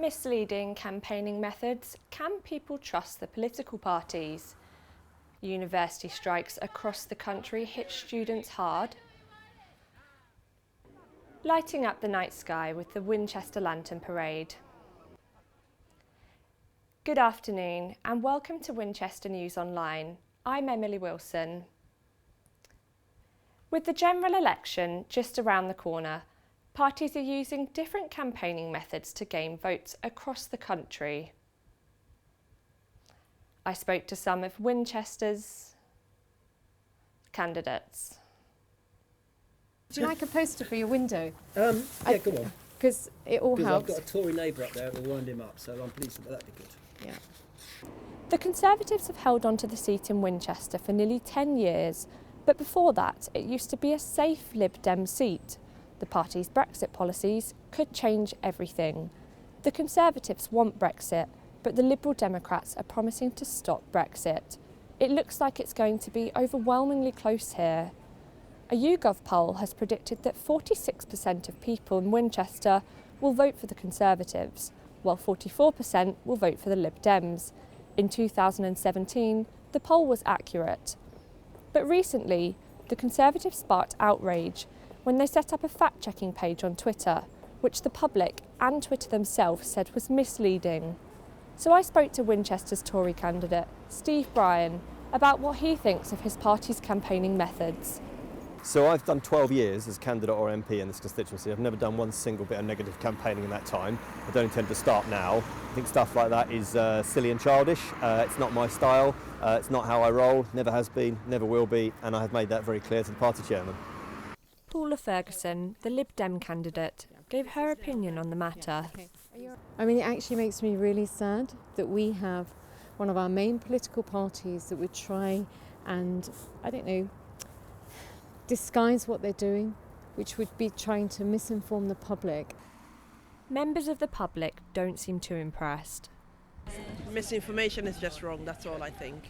Misleading campaigning methods. Can people trust the political parties? University strikes across the country hit students hard. Lighting up the night sky with the Winchester Lantern Parade. Good afternoon and welcome to Winchester News Online. I'm Emily Wilson. With the general election just around the corner, parties are using different campaigning methods to gain votes across the country. I spoke to some of Winchester's candidates. Do you like a poster for your window? Yeah, go on. Because it all helps. I've got a Tory neighbour up there, it'll wind him up, so I'm pleased that that'd be good. Yeah. The Conservatives have held on to the seat in Winchester for nearly 10 years, but before that it used to be a safe Lib Dem seat. The party's Brexit policies could change everything. The Conservatives want Brexit, but the Liberal Democrats are promising to stop Brexit. It looks like it's going to be overwhelmingly close here. A YouGov poll has predicted that 46% of people in Winchester will vote for the Conservatives, while 44% will vote for the Lib Dems. In 2017, the poll was accurate. But recently, the Conservatives sparked outrage when they set up a fact-checking page on Twitter, which the public and Twitter themselves said was misleading. So I spoke to Winchester's Tory candidate, Steve Bryan, about what he thinks of his party's campaigning methods. So I've done 12 years as candidate or MP in this constituency. I've never done one single bit of negative campaigning in that time. I don't intend to start now. I think stuff like that is silly and childish. It's not my style. It's not how I roll. Never has been, never will be, and I have made that very clear to the party chairman. Paula Ferguson, the Lib Dem candidate, gave her opinion on the matter. I mean, it actually makes me really sad that we have one of our main political parties that would try and, disguise what they're doing, which would be trying to misinform the public. Members of the public don't seem too impressed. Misinformation is just wrong, that's all I think.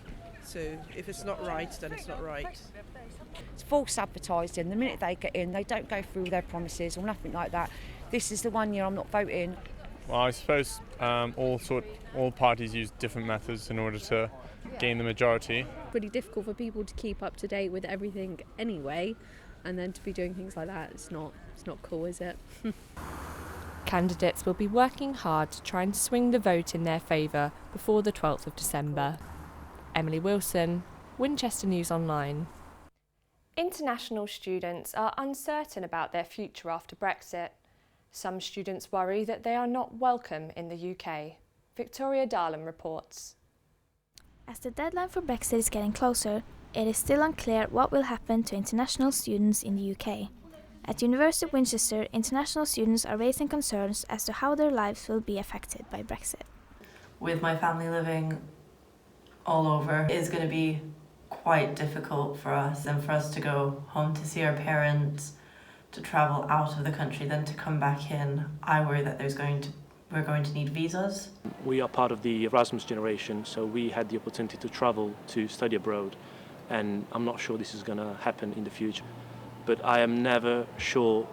So if it's not right, then it's not right. It's false advertising. The minute they get in, they don't go through their promises or nothing like that. This is the 1 year I'm not voting. Well, I suppose all parties use different methods in order to gain the majority. Pretty difficult for people to keep up to date with everything anyway, and then to be doing things like that, it's not cool, is it? Candidates will be working hard to try and swing the vote in their favour before the 12th of December. Emily Wilson, Winchester News Online. International students are uncertain about their future after Brexit. Some students worry that they are not welcome in the UK. Victoria Darlan reports. As the deadline for Brexit is getting closer, it is still unclear what will happen to international students in the UK. At University of Winchester, international students are raising concerns as to how their lives will be affected by Brexit. With my family living all over, it is going to be quite difficult for us, and for us to go home to see our parents, to travel out of the country, then to come back in. I worry that we're going to need visas. We are part of the Erasmus generation, so we had the opportunity to travel to study abroad, and I'm not sure this is going to happen in the future. But I am never sure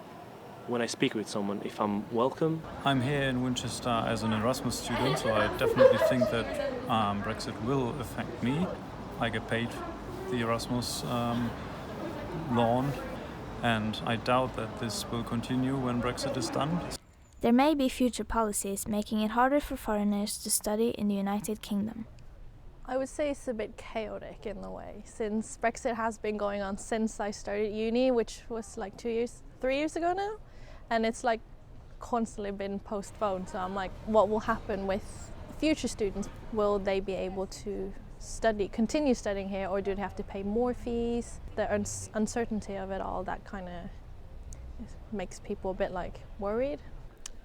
when I speak with someone if I'm welcome. I'm here in Winchester as an Erasmus student, so I definitely think that Brexit will affect me. I get paid the Erasmus loan, and I doubt that this will continue when Brexit is done. There may be future policies making it harder for foreigners to study in the United Kingdom. I would say it's a bit chaotic in a way, since Brexit has been going on since I started uni, which was like 3 years ago now, and it's like constantly been postponed. So I'm like, what will happen with future students? Will they be able to continue studying here, or do they have to pay more fees? The uncertainty of it all, that kind of makes people a bit like worried.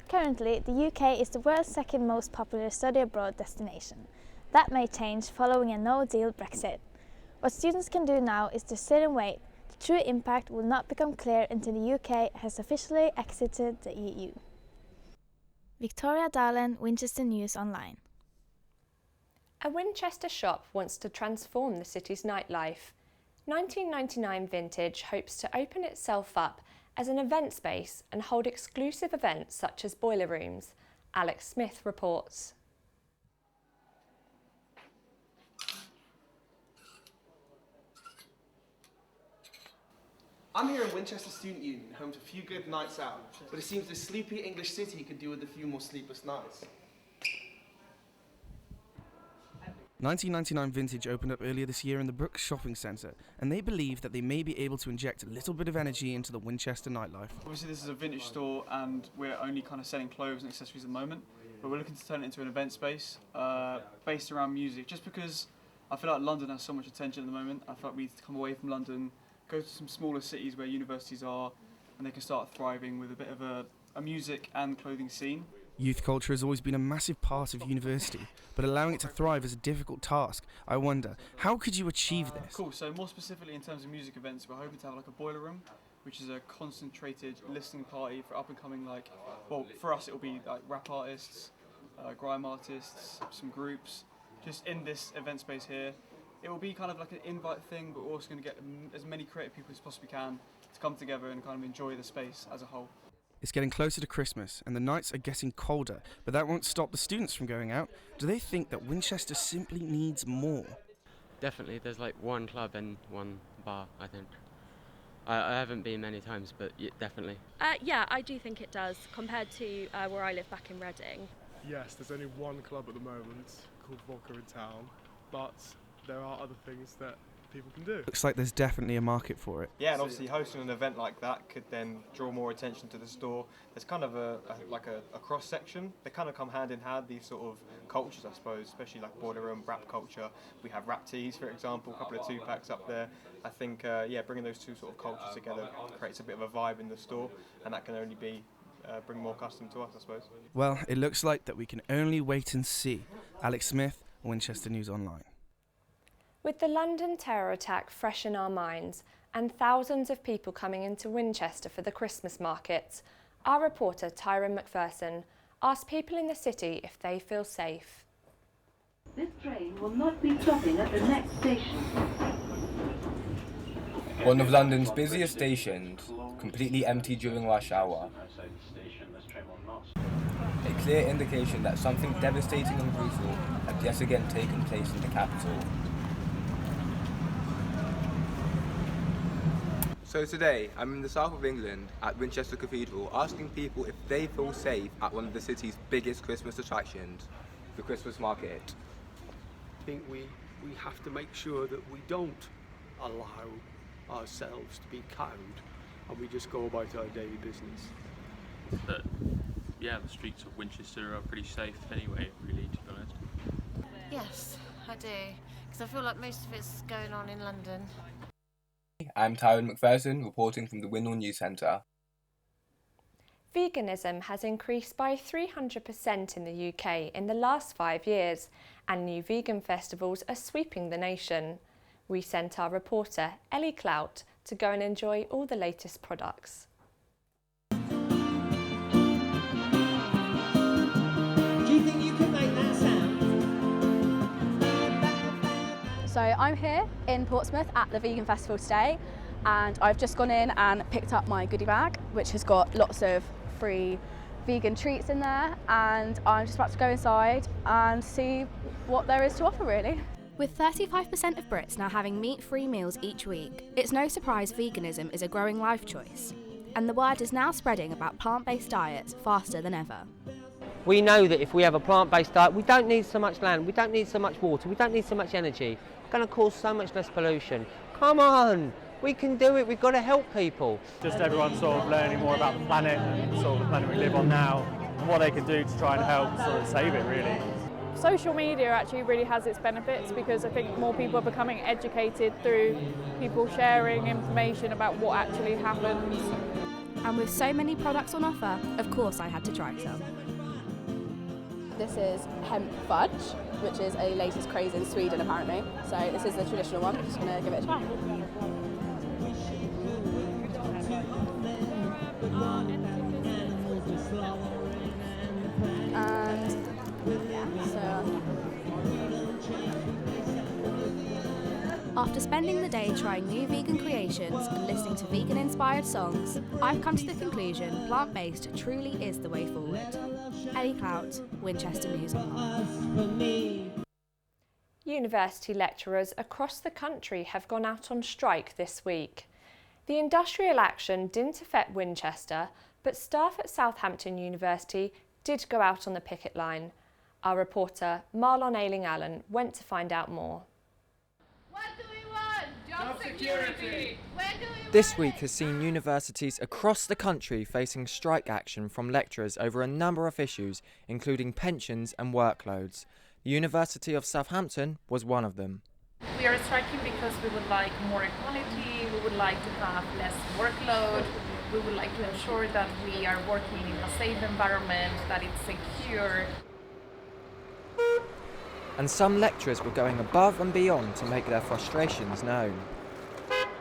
Currently, the UK is the world's second most popular study abroad destination. That may change following a no-deal Brexit. What students can do now is to sit and wait. The true impact will not become clear until the UK has officially exited the EU. Victoria Darlan, Winchester News Online. A Winchester shop wants to transform the city's nightlife. 1999 Vintage hopes to open itself up as an event space and hold exclusive events such as boiler rooms, Alex Smith reports. I'm here in Winchester Student Union, home to a few good nights out, but it seems this sleepy English city could do with a few more sleepless nights. 1999 Vintage opened up earlier this year in the Brooks Shopping Centre, and they believe that they may be able to inject a little bit of energy into the Winchester nightlife. Obviously this is a vintage store and we're only kind of selling clothes and accessories at the moment, but we're looking to turn it into an event space based around music, just because I feel like London has so much attention at the moment. I feel like we need to come away from London, go to some smaller cities where universities are, and they can start thriving with a bit of a music and clothing scene. Youth culture has always been a massive part of university, but allowing it to thrive is a difficult task. I wonder, how could you achieve this? Cool, so more specifically in terms of music events, we're hoping to have like a boiler room, which is a concentrated listening party for up and coming, like, well, for us it'll be like rap artists, grime artists, some groups, just in this event space here. It will be kind of like an invite thing, but we're also going to get as many creative people as possibly can to come together and kind of enjoy the space as a whole. It's getting closer to Christmas and the nights are getting colder, but that won't stop the students from going out. Do they think that Winchester simply needs more? Definitely, there's like one club and one bar, I think. I haven't been many times, but yeah, definitely. Yeah, I do think it does, compared to where I live back in Reading. Yes, there's only one club at the moment called Vodka in town, but there are other things that people can do. Looks like there's definitely a market for it. Yeah, and obviously hosting an event like that could then draw more attention to the store. There's kind of a cross section. They kind of come hand in hand, these sort of cultures, I suppose, especially like boiler room, rap culture. We have rap tees, for example, a couple of 2-packs up there. I think, bringing those two sort of cultures together creates a bit of a vibe in the store, and that can only be bring more custom to us, I suppose. Well, it looks like that we can only wait and see. Alex Smith, Winchester News Online. With the London terror attack fresh in our minds and thousands of people coming into Winchester for the Christmas markets, our reporter Tyrone McPherson asked people in the city if they feel safe. This train will not be stopping at the next station. One of London's busiest stations, completely empty during rush hour. A clear indication that something devastating and brutal had yet again taken place in the capital. So today, I'm in the south of England at Winchester Cathedral asking people if they feel safe at one of the city's biggest Christmas attractions, the Christmas market. I think we have to make sure that we don't allow ourselves to be cowed and we just go about our daily business. But yeah, the streets of Winchester are pretty safe anyway, really, to be honest. Yes, I do, because I feel like most of it's going on in London. I'm Tyrone McPherson, reporting from the Winol News Centre. Veganism has increased by 300% in the UK in the last 5 years, and new vegan festivals are sweeping the nation. We sent our reporter Ellie Clout to go and enjoy all the latest products. Do you think you can make that sound? So I'm here in Portsmouth at the Vegan Festival today, and I've just gone in and picked up my goodie bag, which has got lots of free vegan treats in there, and I'm just about to go inside and see what there is to offer, really. With 35% of Brits now having meat-free meals each week, it's no surprise veganism is a growing life choice. And the word is now spreading about plant-based diets faster than ever. We know that if we have a plant-based diet, we don't need so much land, we don't need so much water, we don't need so much energy. It's going to cause so much less pollution. Come on, we can do it, we've got to help people. Just everyone sort of learning more about the planet and sort of the planet we live on now, and what they can do to try and help sort of save it, really. Social media actually really has its benefits, because I think more people are becoming educated through people sharing information about what actually happens. And with so many products on offer, of course I had to try some. This is hemp fudge, which is a latest craze in Sweden apparently. So this is the traditional one, I'm just going to give it a try. And yeah, so after After spending the day trying new vegan creations and listening to vegan-inspired songs, I've come to the conclusion plant-based truly is the way forward. Ellie Clout, Winchester News Online. University lecturers across the country have gone out on strike this week. The industrial action didn't affect Winchester, but staff at Southampton University did go out on the picket line. Our reporter, Marlon Ayling-Allen, went to find out more. What do we want? Job security! This week has seen universities across the country facing strike action from lecturers over a number of issues, including pensions and workloads. The University of Southampton was one of them. We are striking because we would like more equality, we would like to have less workload, we would like to ensure that we are working in a safe environment, that it's secure. And some lecturers were going above and beyond to make their frustrations known.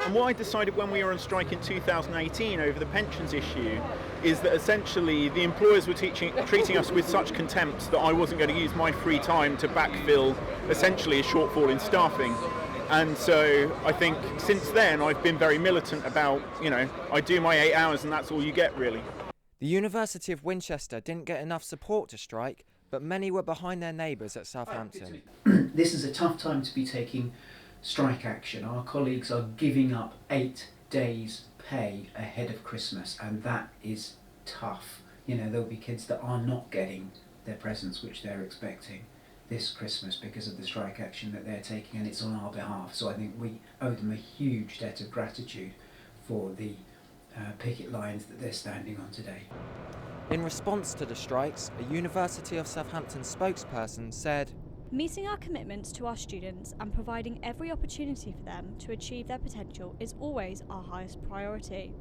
And what I decided when we were on strike in 2018 over the pensions issue is that essentially the employers were treating us with such contempt that I wasn't going to use my free time to backfill essentially a shortfall in staffing. And so I think since then I've been very militant about, I do my 8 hours and that's all you get really. The University of Winchester didn't get enough support to strike, but many were behind their neighbours at Southampton. This is a tough time to be taking strike action. Our colleagues are giving up 8 days' pay ahead of Christmas, and that is tough. There'll be kids that are not getting their presents which they're expecting this Christmas because of the strike action that they're taking, and it's on our behalf. So I think we owe them a huge debt of gratitude for the picket lines that they're standing on today. In response to the strikes, a University of Southampton spokesperson said, "Meeting our commitments to our students and providing every opportunity for them to achieve their potential is always our highest priority.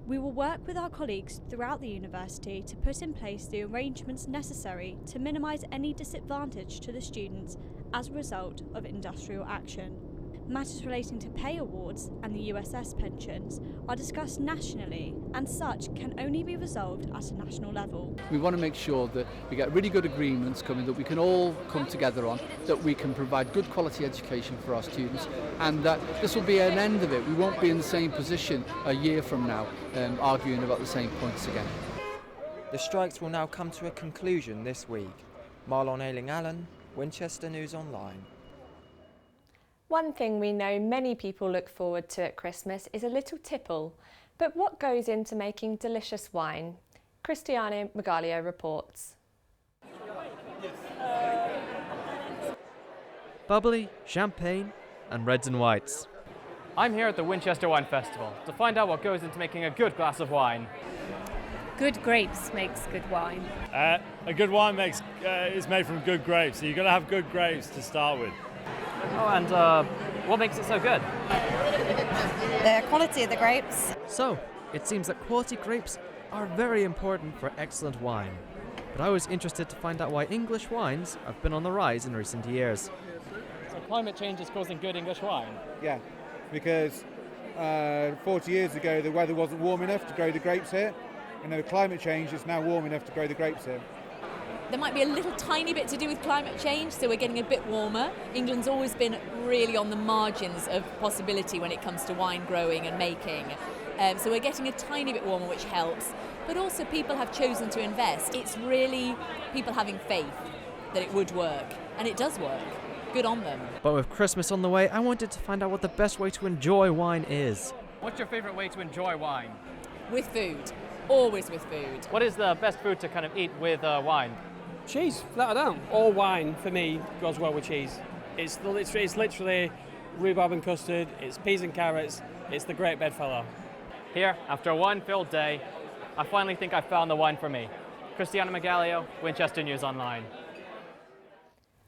We will work with our colleagues throughout the university to put in place the arrangements necessary to minimise any disadvantage to the students as a result of industrial action. Matters relating to pay awards and the USS pensions are discussed nationally, and such can only be resolved at a national level. We want to make sure that we get really good agreements coming that we can all come together on, that we can provide good quality education for our students, and that this will be an end of it. We won't be in the same position a year from now, arguing about the same points again." The strikes will now come to a conclusion this week. Marlon Ayling-Allen, Winchester News Online. One thing we know many people look forward to at Christmas is a little tipple. But what goes into making delicious wine? Cristiano Magalio reports. Bubbly, champagne and reds and whites. I'm here at the Winchester Wine Festival to find out what goes into making a good glass of wine. Good grapes makes good wine. A good wine is made from good grapes, so you've got to have good grapes to start with. Oh, and what makes it so good? The quality of the grapes. So, it seems that quality grapes are very important for excellent wine. But I was interested to find out why English wines have been on the rise in recent years. So climate change is causing good English wine? Yeah, because 40 years ago the weather wasn't warm enough to grow the grapes here, and the climate change is now warm enough to grow the grapes here. There might be a little tiny bit to do with climate change, so we're getting a bit warmer. England's always been really on the margins of possibility when it comes to wine growing and making. So we're getting a tiny bit warmer, which helps. But also people have chosen to invest. It's really people having faith that it would work, and it does work. Good on them. But with Christmas on the way, I wanted to find out what the best way to enjoy wine is. What's your favourite way to enjoy wine? With food. Always with food. What is the best food to kind of eat with wine? Cheese, without a doubt. All wine, for me, goes well with cheese. It's literally rhubarb and custard, it's peas and carrots, it's the great bedfellow. Here, after a wine-filled day, I finally think I found the wine for me. Cristiano Magalio, Winchester News Online.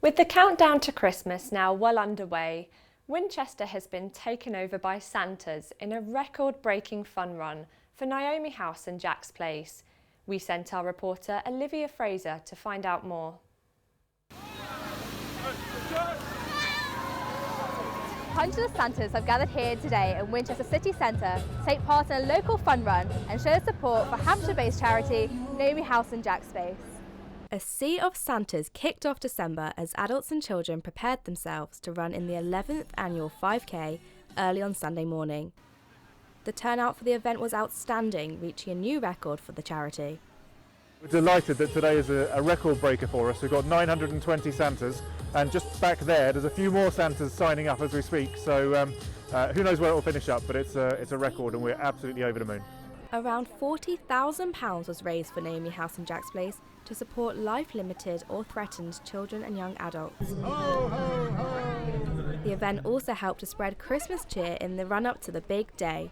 With the countdown to Christmas now well underway, Winchester has been taken over by Santas in a record-breaking fun run for Naomi House and Jack's Place. We sent our reporter Olivia Fraser to find out more. Hundreds of Santas have gathered here today in Winchester City Centre to take part in a local fun run and show support for Hampshire-based charity Naomi House and Jack's Place. A sea of Santas kicked off December as adults and children prepared themselves to run in the 11th annual 5K early on Sunday morning. The turnout for the event was outstanding, reaching a new record for the charity. We're delighted that today is a record breaker for us. We've got 920 Santas, and just back there's a few more Santas signing up as we speak, so who knows where it will finish up, but it's a record and we're absolutely over the moon. Around £40,000 was raised for Naomi House and Jack's Place to support life-limited or threatened children and young adults. Ho, ho, ho. The event also helped to spread Christmas cheer in the run-up to the big day.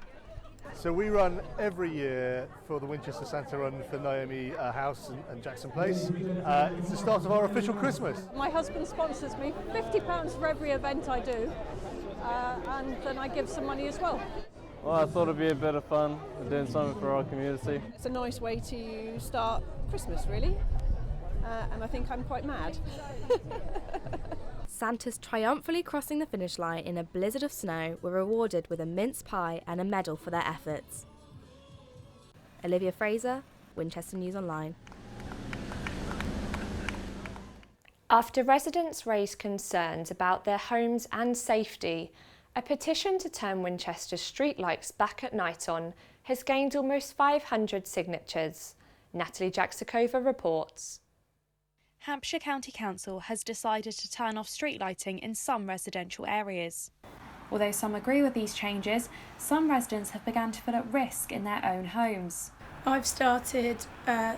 So we run every year for the Winchester Santa Run for Naomi House and Jackson Place. It's the start of our official Christmas. My husband sponsors me £50 for every event I do, and then I give some money as well. Well, I thought it'd be a bit of fun doing something for our community. It's a nice way to start Christmas, really, and I think I'm quite mad. Santas triumphantly crossing the finish line in a blizzard of snow were rewarded with a mince pie and a medal for their efforts. Olivia Fraser, Winchester News Online. After residents raised concerns about their homes and safety, a petition to turn Winchester's streetlights back at night on has gained almost 500 signatures. Natalie Jaksakova reports. Hampshire County Council has decided to turn off street lighting in some residential areas. Although some agree with these changes, some residents have begun to feel at risk in their own homes. I've started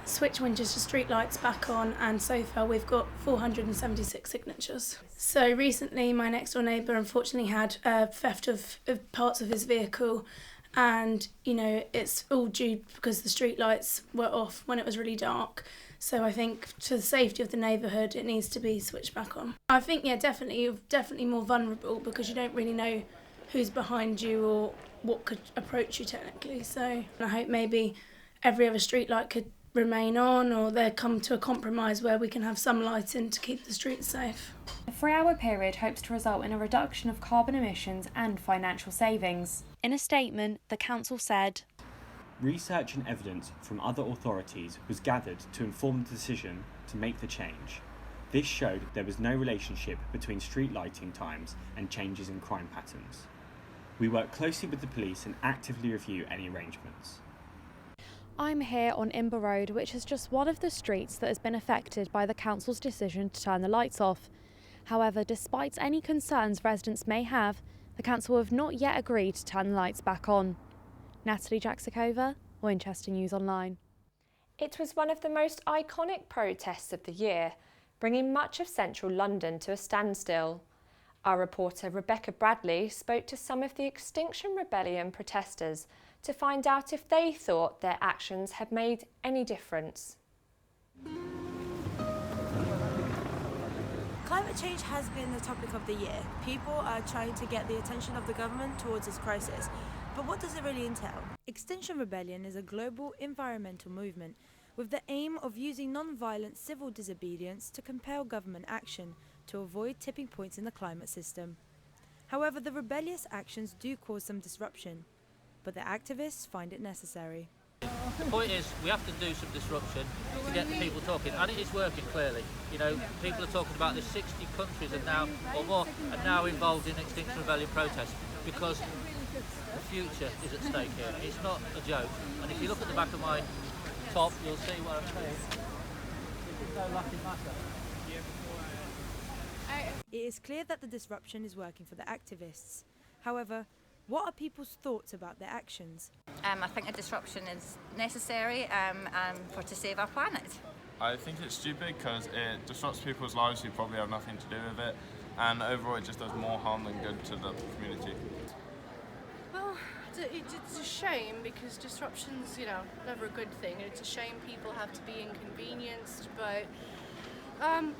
switch Winchester streetlights back on, and so far we've got 476 signatures. So recently my next door neighbour unfortunately had theft of parts of his vehicle, and it's all due because the streetlights were off when it was really dark. So I think to the safety of the neighbourhood it needs to be switched back on. I think definitely more vulnerable because you don't really know who's behind you or what could approach you technically. So I hope maybe every other streetlight could remain on, or they come to a compromise where we can have some lighting to keep the streets safe. The 3-hour period hopes to result in a reduction of carbon emissions and financial savings. In a statement, the council said, "Research and evidence from other authorities was gathered to inform the decision to make the change. This showed there was no relationship between street lighting times and changes in crime patterns. We work closely with the police and actively review any arrangements." I'm here on Imber Road, which is just one of the streets that has been affected by the council's decision to turn the lights off. However, despite any concerns residents may have, the council have not yet agreed to turn the lights back on. Natalie Jaksakova, Winchester News Online. It was one of the most iconic protests of the year, bringing much of central London to a standstill. Our reporter Rebecca Bradley spoke to some of the Extinction Rebellion protesters to find out if they thought their actions had made any difference. Climate change has been the topic of the year. People are trying to get the attention of the government towards this crisis. But what does it really entail? Extinction Rebellion is a global environmental movement with the aim of using non-violent civil disobedience to compel government action to avoid tipping points in the climate system. However, the rebellious actions do cause some disruption, but the activists find it necessary. The point is, we have to do some disruption to get the people talking, and it is working clearly. People are talking about this. 60 countries are now, or more, are now involved in Extinction Rebellion protests because the future is at stake here. It's not a joke. And if you look at the back of my top, you'll see what I'm saying. This is no laughing matter. It is clear that the disruption is working for the activists. However, what are people's thoughts about their actions? I think a disruption is necessary to save our planet. I think it's stupid because it disrupts people's lives who probably have nothing to do with it, and overall it just does more harm than good to the community. Well, it's a shame because disruption's, never a good thing. It's a shame people have to be inconvenienced, but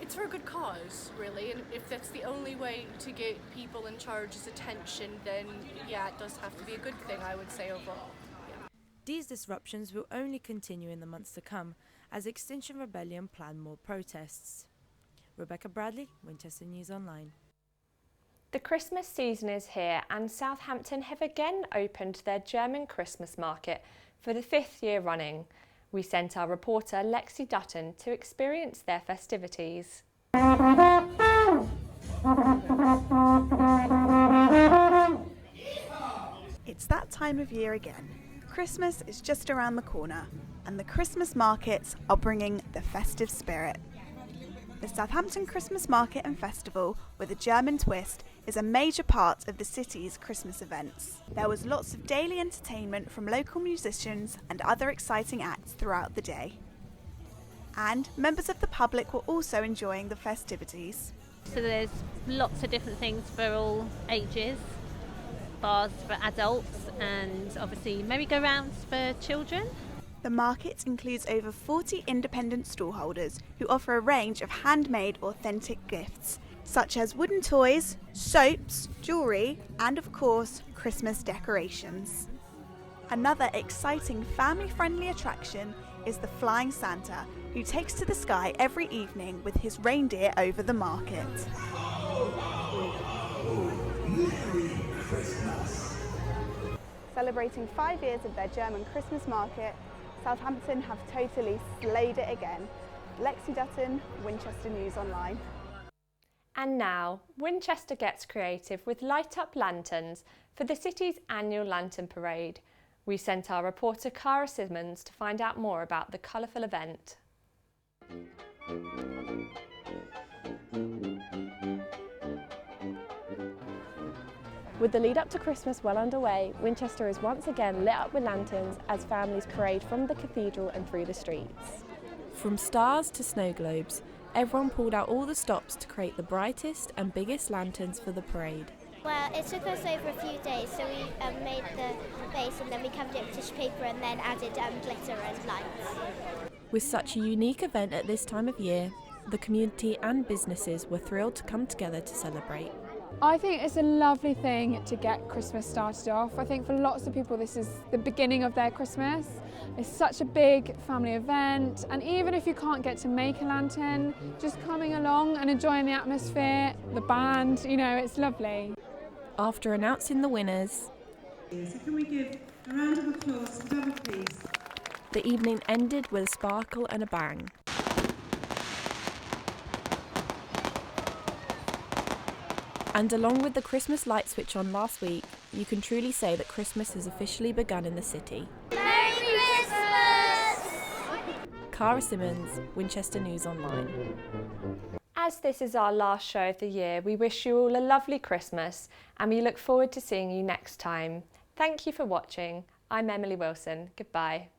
it's for a good cause, really, and if that's the only way to get people in charge's attention, then yeah, it does have to be a good thing, I would say, overall. Yeah. These disruptions will only continue in the months to come as Extinction Rebellion plan more protests. Rebecca Bradley, Winchester News Online. The Christmas season is here, and Southampton have again opened their German Christmas market for the 5th year running. We sent our reporter Lexi Dutton to experience their festivities. It's that time of year again. Christmas is just around the corner, and the Christmas markets are bringing the festive spirit. The Southampton Christmas Market and Festival, with a German twist, is a major part of the city's Christmas events. There was lots of daily entertainment from local musicians and other exciting acts throughout the day. And members of the public were also enjoying the festivities. So there's lots of different things for all ages, bars for adults and obviously merry-go-rounds for children. The market includes over 40 independent stallholders who offer a range of handmade authentic gifts, such as wooden toys, soaps, jewellery and of course Christmas decorations. Another exciting family-friendly attraction is the Flying Santa, who takes to the sky every evening with his reindeer over the market. Celebrating 5 years of their German Christmas market, Southampton have totally slayed it again. Lexi Dutton, Winchester News Online. And now, Winchester gets creative with light-up lanterns for the city's annual Lantern Parade. We sent our reporter Cara Simmons to find out more about the colourful event. With the lead up to Christmas well underway, Winchester is once again lit up with lanterns as families parade from the cathedral and through the streets. From stars to snow globes, everyone pulled out all the stops to create the brightest and biggest lanterns for the parade. Well, it took us over a few days, so we made the base and then we covered it with tissue paper and then added glitter and lights. With such a unique event at this time of year, the community and businesses were thrilled to come together to celebrate. I think it's a lovely thing to get Christmas started off. I think for lots of people this is the beginning of their Christmas. It's such a big family event, and even if you can't get to make a lantern, just coming along and enjoying the atmosphere, the band, you know, it's lovely. After announcing the winners, So can we give a round of applause to them, please? the evening ended with a sparkle and a bang. And along with the Christmas light switch on last week, you can truly say that Christmas has officially begun in the city. Merry Christmas! Cara Simmons, Winchester News Online. As this is our last show of the year, we wish you all a lovely Christmas and we look forward to seeing you next time. Thank you for watching. I'm Emily Wilson. Goodbye.